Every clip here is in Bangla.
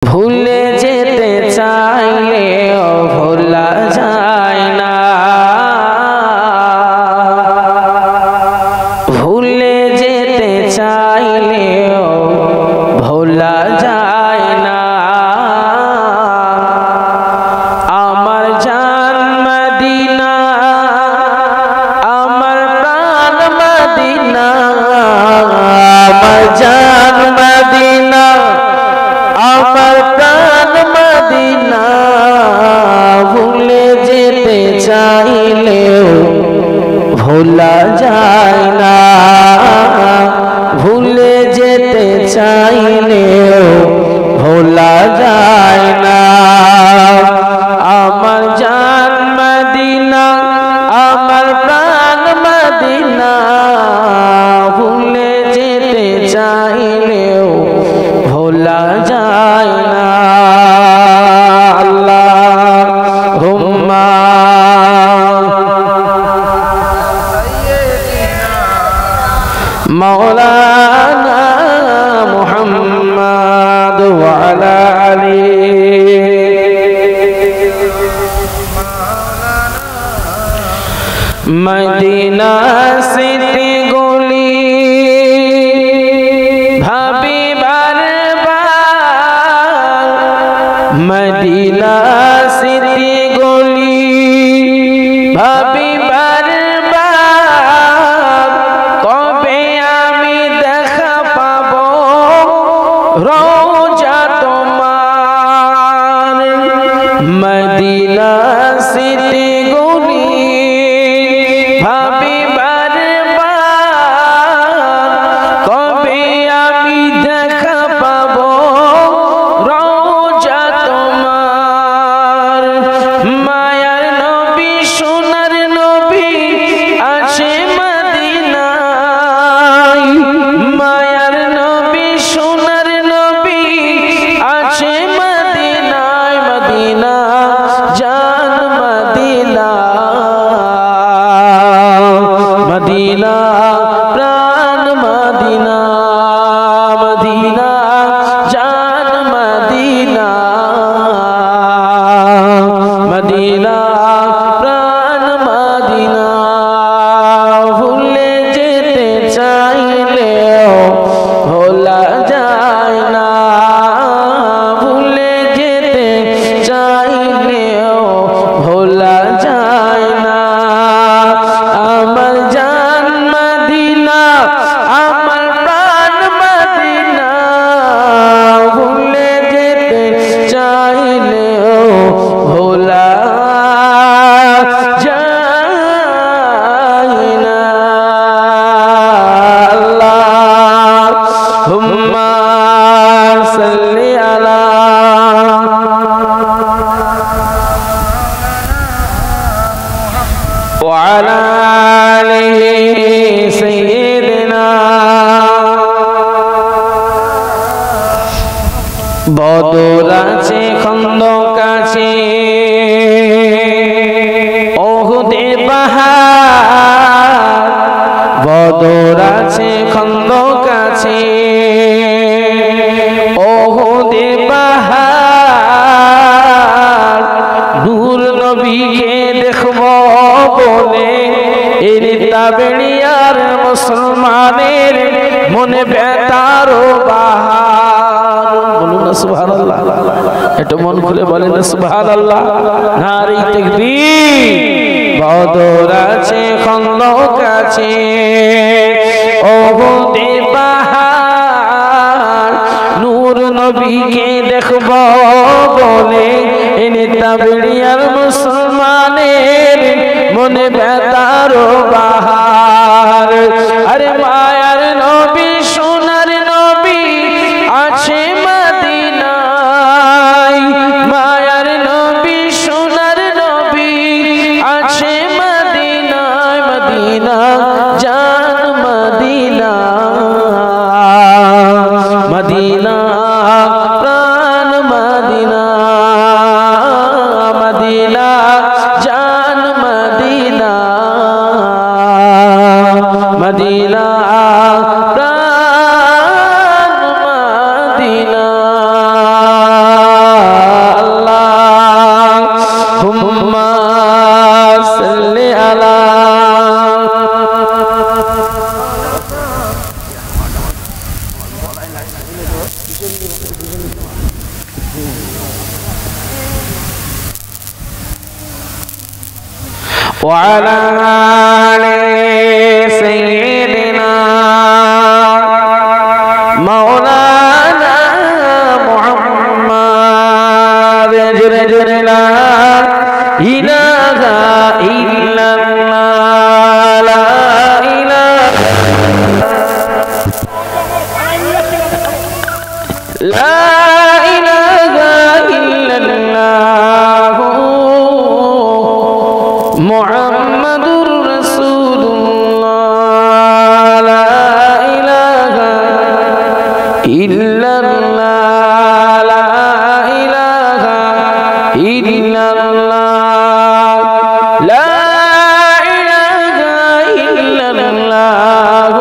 ভুলে যেতে চাইলেও ভোলা যায় না, ভুলে যেতে চাইলেও ভোলা যায় না। আমার জান মদিনা, আমার প্রাণ মদিনা, আমার জান মদিনা, আমার প্রাণ মদিনা। ভুলে যেতে চাইলেও ভোলা যায় না, ভুলে যেতে চাইলেও ভোলা যায় না। আমার জান মদিনা, আমার প্রাণ মদিনা। ভুলে যেতে চাইলেও ভোলা যায় না। আল্লাহুম্মা মাওলানা মুহাম্মদ ওয়া আলা আলি মদিনা সিটি গলি ভাবি বারবার, মদিনা সিটি গলি ভাবি বারবার। কবে আমি দেখা পাবো রওজা তোমার, মদিনা সিটি গলি ভাবি বারবার। কবে আমি দেখা পাবো রওজা তোমার। মায়ার নবী সোনার নবী আছে মদিনায়, মায়ার নবী সোনার নবী আছে মদিনায়। মদিনা জান মদিনা, মদিনা প্রাণ মদিনা, মদিনা জান মদিনা, মদিনা প্রাণ মদিনা। ভুলে যেতে চাইলেও ভোলা যায় না, ভুলে যেতে চাইলেও ভোলা যায় না। আমার জান মদিনা, আমার প্রাণ মদিনা। ভুলে যেতে চাইলেও ভোলা যায় না। আল্লাহুম্মা সাল্লি আলা ওয়া আলা আলিহি সাইয়্যিদিনা। বদর আছে, খন্দক আছে, ওহুদে পাহাড়। বদর আছে, খন্দক আছে, ওহুদে পাহাড়। নূর নবীকে দেখব বলে এর তাবেড়িয়ার মুসলমানের মনে ব্যথারও বাহার। বলুন না সুবহানাল্লাহ, একটু মন খুলে বলেন না সুবহানাল্লাহ। নারী তাকবীর। বদর আছে, খন্দক আছে, ওহুদে পাহাড়। নূর নবীকে দেখব বলে এনে তাবেড়িয়ার মুসলমানের মনে ব্যথারও বাহার। আরে মায়ার নবী সোনার নবী আছে মদিনায়, মায়ার নবী সোনার নবী আছে মদিনায়। মদিনা জান মদিনা, মদিনা প্রাণ মদিনা, মদিনা জান মদিনা। وعلى آل سيدنا مولانا محمد لا إله إلا الله لا إله لا إله إلا الله محمد رسول الله لا إله إلا الله لا إله إلا الله لا إله إلا الله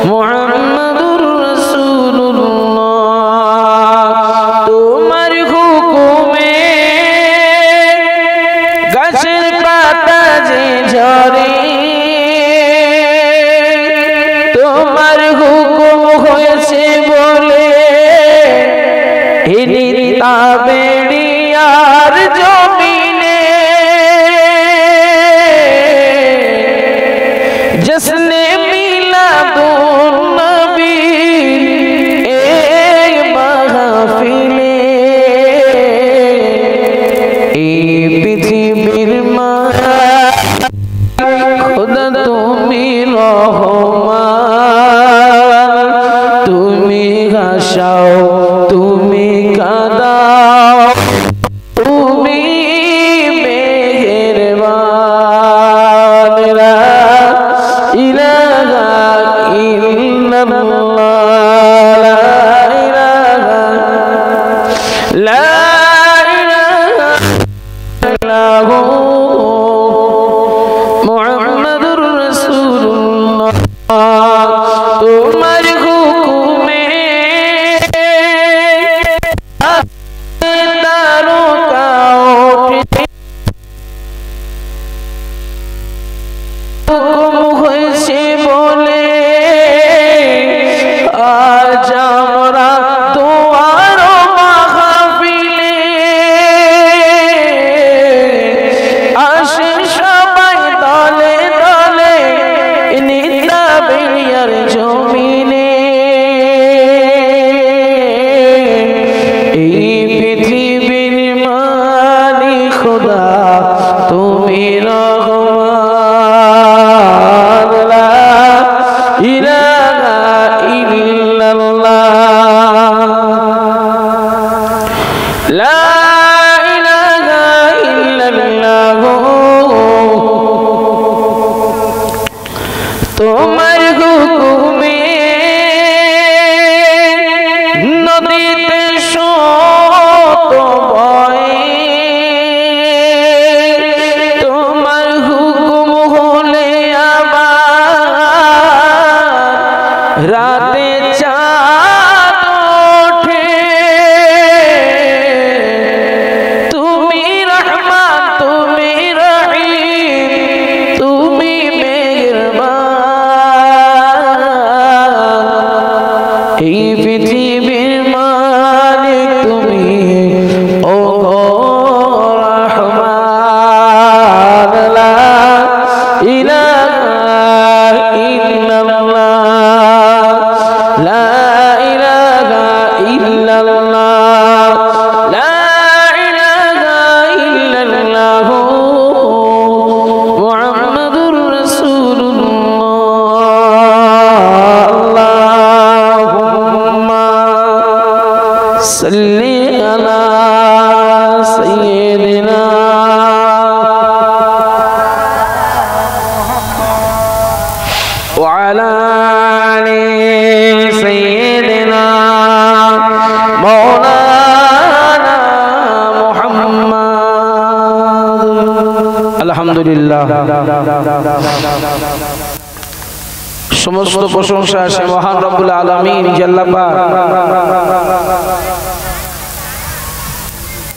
محمد رسول الله তোমার হুকুমে গাছের পাতা যে ঝরে তোমার হুকুম হয়েছে বলে বেড়িয়ার জমিনে জশ্নে মিলাদুন নবী এই মাহফিলে এই পৃথিবীর মায়া খোদা তুমি রহমান তুমি হাসাও তুমি কাঁদাও তুমি মেহেরবান লা ইলাহা ইল্লাল্লাহ লা ইলাহা ইল্লাল্লাহু মুহাম্মাদুর রাসূলুল্লাহ তোমার হুকুমে তারকা ওঠে হুকুম হয়েছে বলে আজ আমরা তোমার মাহফিলে আসে সবাই দলে দলে নিতা বেড়িয়ার জমিনে এই পৃথিবীর মালিক খোদা তুমি রহমান লা ইলাহা ইল্লাল্লাহ লা ইলাহা ইল্লাল্লাহ তোমার হুকুমে নদীতে স্রোত বয় তোমার হুকুম হলে আবার রাতে চাঁদ ওঠে তুমি রহমান তুমি রহিম তুমি মেহেরবান এই পৃথিবীর মালিক তুমি ও রহমান লা ইলাহা ইল্লাল্লাহ লা ইলাহা ইল্লাল্লাহ লা ইলাহা ইল্লাল্লাহ মুহাম্মাদুর রাসূলুল্লাহ আল্লাহুম্মা সাল্লি আলা সাইয়্যিদিনা ওয়া আলা আলি সাইয়্যিদিনা মাওলানা মুহাম্মদ আলহামদুলিল্লাহ সমস্ত প্রশংসা সে মহান রব্বুল আলামিন আল্লাহ পাক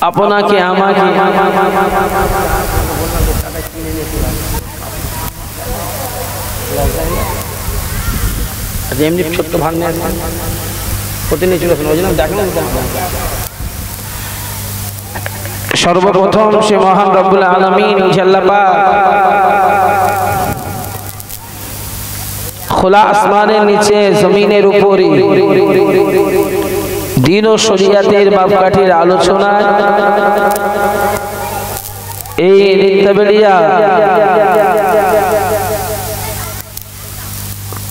আপনাকে আমাকে এমনি ছোট্ট ভাঙনে প্রতিদিন চলে আসুন ওই জন্য দেখেন সর্বপ্রথম সে মহান রব্বুল আলামিন আল্লাহ পাক খোলা আসমানের নিচে জমিনের উপরে দ্বীন ও শরীয়তের মাপকাঠির আলোচনা এই নিত্যবেলিয়া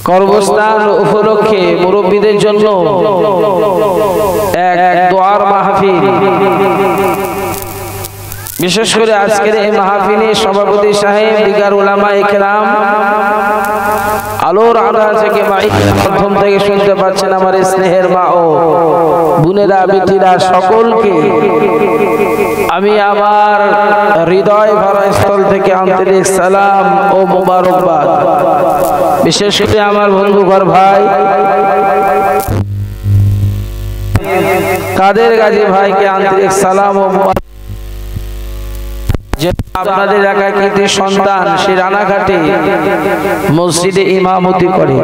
কর্মস্থান উপলক্ষে মুরব্বীদের জন্য এক দোয়ার মাহফিল। বিশেষ করে আজকের এই মাহফিলের সভাপতি সাহেব, দিগার উলামা ইকরাম, আলোর আড়াল থেকে মাইকের মাধ্যম থেকে শুনতে পাচ্ছেন আমার স্নেহের মা ও বোনেরা, বেটিরা, সকলকে আমি আমার হৃদয় ভরা স্থল থেকে আন্তরিক সালাম ও মোবারকবাদ। বিশেষ করে আমার বন্ধু ঘর ভাই কাদের গাজী ভাইকে আন্তরিক সালাম ও যে আপনাদের এলাকায় কৃতি সন্তান সে রানাঘাটে মসজিদে ইমামতি করে।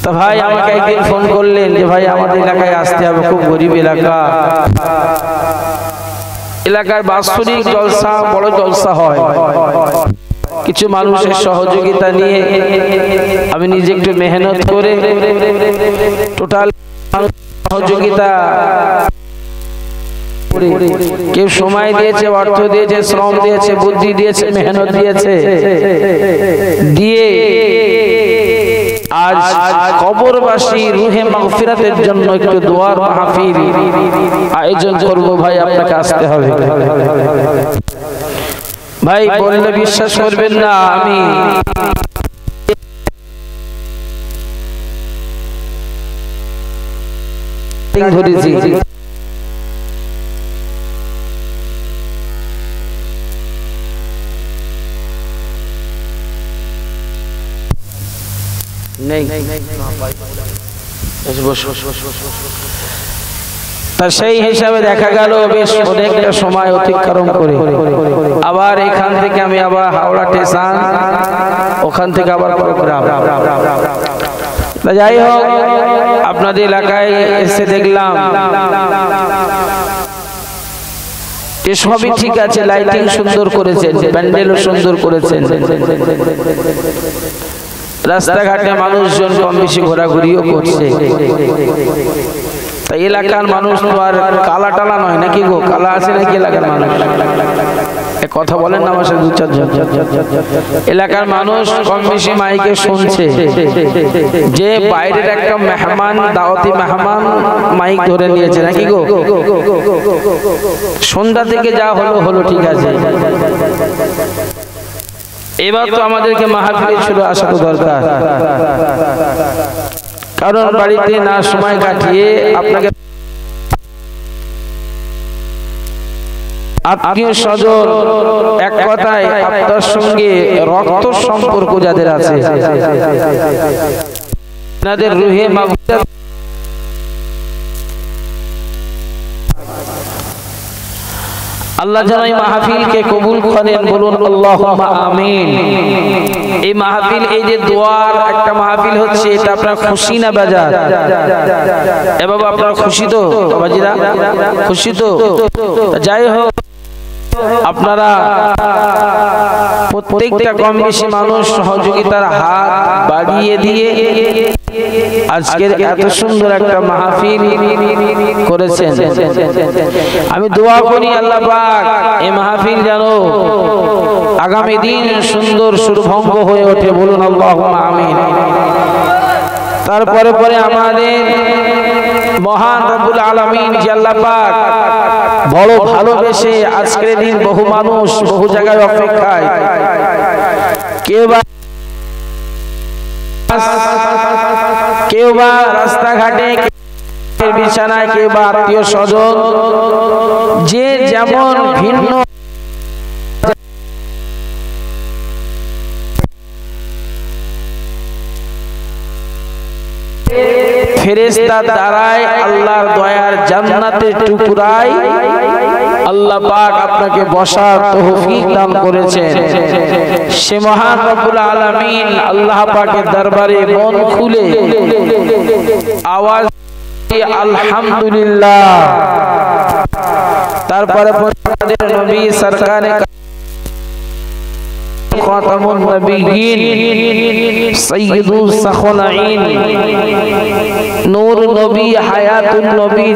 তা ভাই আমাকে একদিন ফোন করলেন যে ভাই আমাদের এলাকায় আসতে হবে, খুব গরিব এলাকা, এলাকায় বাৎসরিক জলসা, বড় জলসা হয়, কিছু মানুষের সহযোগিতা নিয়ে আমি নিজে একটু মেহনত করে টোটাল সহযোগিতা, কেউ সময় দিয়েছে, অর্থ দিয়েছে, শ্রম দিয়েছে, বুদ্ধি দিয়েছে, মেহনত দিয়েছে, দিয়ে আজ কবরবাসী রুহে মাগফিরাতের জন্য একটু দোয়ার মাহফিল আয়োজন করব। ভাই আপনাকে আসতে হবে। ভাই বললে বিশ্বাস করবেন না, আমি ধরেছি তা সেই হিসাবে দেখা গেল বেশ অনেকটা সময় অতিক্রম করে আবার এখান থেকে আমি আবার হাওড়া স্টেশন, ওখান থেকে আবার প্রোগ্রাম। যাই হোক, আপনাদের এলাকায় এসে দেখলাম সবই ঠিক আছে, লাইটিং সুন্দর করেছেন, প্যান্ডেলও সুন্দর করেছেন, রাস্তাঘাটে মানুষজন কম বেশি ঘোরাঘুরিও করছে। তাই এলাকার মানুষ তো আর কালা টালা নয় নাকি গো? কালা আছে নাকি এলাকার মানুষ? কথা বলেন না আমার সাথে দু চারজন। এলাকার মানুষ কম বেশি মাইকে শুনছে যে বাইরের একটা মেহমান, দাওয়াতি মেহমান মাইক ধরে নিয়েছে নাকি গো? সন্ধ্যা থেকে যা হলো হলো, ঠিক আছে, এবার তো আমাদেরকে মাহফিলে ছিল আসা তো দরকার, কারণ বাড়িতে না সময় কাটিয়ে আপনাকে আত্মীয় স্বজন, এক কথায় আপনার সঙ্গে রক্ত সম্পর্ক যাদের আছে, তাদের রুহে মাগফিরাত আল্লাহ যেন এই মাহফিলকে কবুল করেন, বলুন আল্লাহুম্মা আমিন। এই মাহফিল, এই যে দোয়ার একটা মাহফিল হচ্ছে, এটা আপনার খুশি না বেজার? এ বাবা আপনারা খুশি তো বাবাজিরা? খুশি তো? যাই হোক, আপনারা প্রত্যেকটা কম বেশি মানুষ সহযোগিতার হাত বাড়িয়ে দিয়ে আজকের এত সুন্দর একটা মাহফিল করেছেন। আমি দোয়া করি আল্লাহ পাক এই মাহফিল যেন আগামী দিন সুন্দর সুরভঙ্গ হয়ে ওঠে, বলুন আল্লাহুম্মা আমিন। তারপরে পরে আমাদের মহান রব্বুল আলামিন যে আল্লাহ পাক বড় ভালোবেসে আজকের দিন বহু মানুষ বহু জায়গায় অপেক্ষায়, কেউ বা রাস্তাঘাটে, বিছানায়, কেউ বা আত্মীয় স্বজন, যে যেমন ভিন্ন ফেরেশতা দ্বারাই আল্লাহর দয়ার জান্নাতের টুকরায় আল্লাহ পাক আপনাকে বসার তৌফিক দান করেছেন। সে মহান রব্বুল আলামিন আল্লাহ পাকের দরবারে মন খুলে আওয়াজ আলহামদুলিল্লাহ তারপরে আমাদের নবী সরকারে খাতামুন নবিয়্যিন সাইয়্যিদুস সাখলাইন নূর নবী হায়াতুন নবী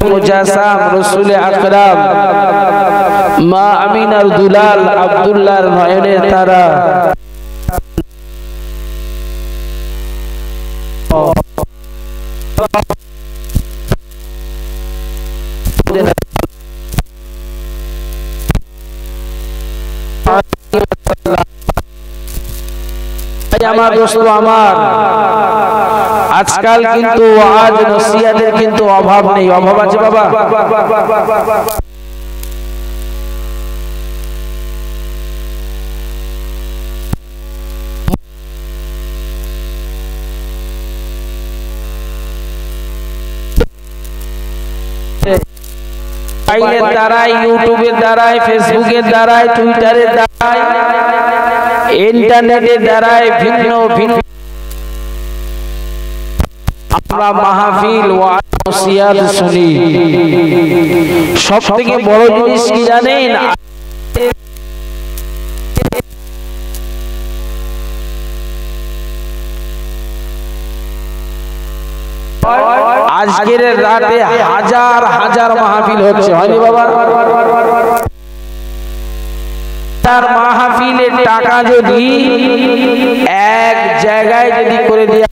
মুজাসসাম রাসূল আকরাম মা আমিনার দুলাল আব্দুল্লাহর নয়নের তারা আমার দোস্ত আমার আজকাল কিন্তু ওয়াজ নসিহতের কিন্তু অভাব নেই। অভাব আছে বাবা? মোবাইলের দ্বারাই, ইউটিউবের দ্বারাই, ফেসবুকের দ্বারাই, টুইটারের দ্বারাই, ইন্টারনেটের দ্বারাই ভিন্ন ভিন্ন আমরা মাহফিল ওয়াজ নসিহত শুনি। সবথেকে বড় জিনিস কি জানেন? আজকের রাতে হাজার হাজার মাহফিল হচ্ছে, হয়নি বাবা? তার মাহফিলের টাকা যদি এক জায়গায় যদি করে দেয়া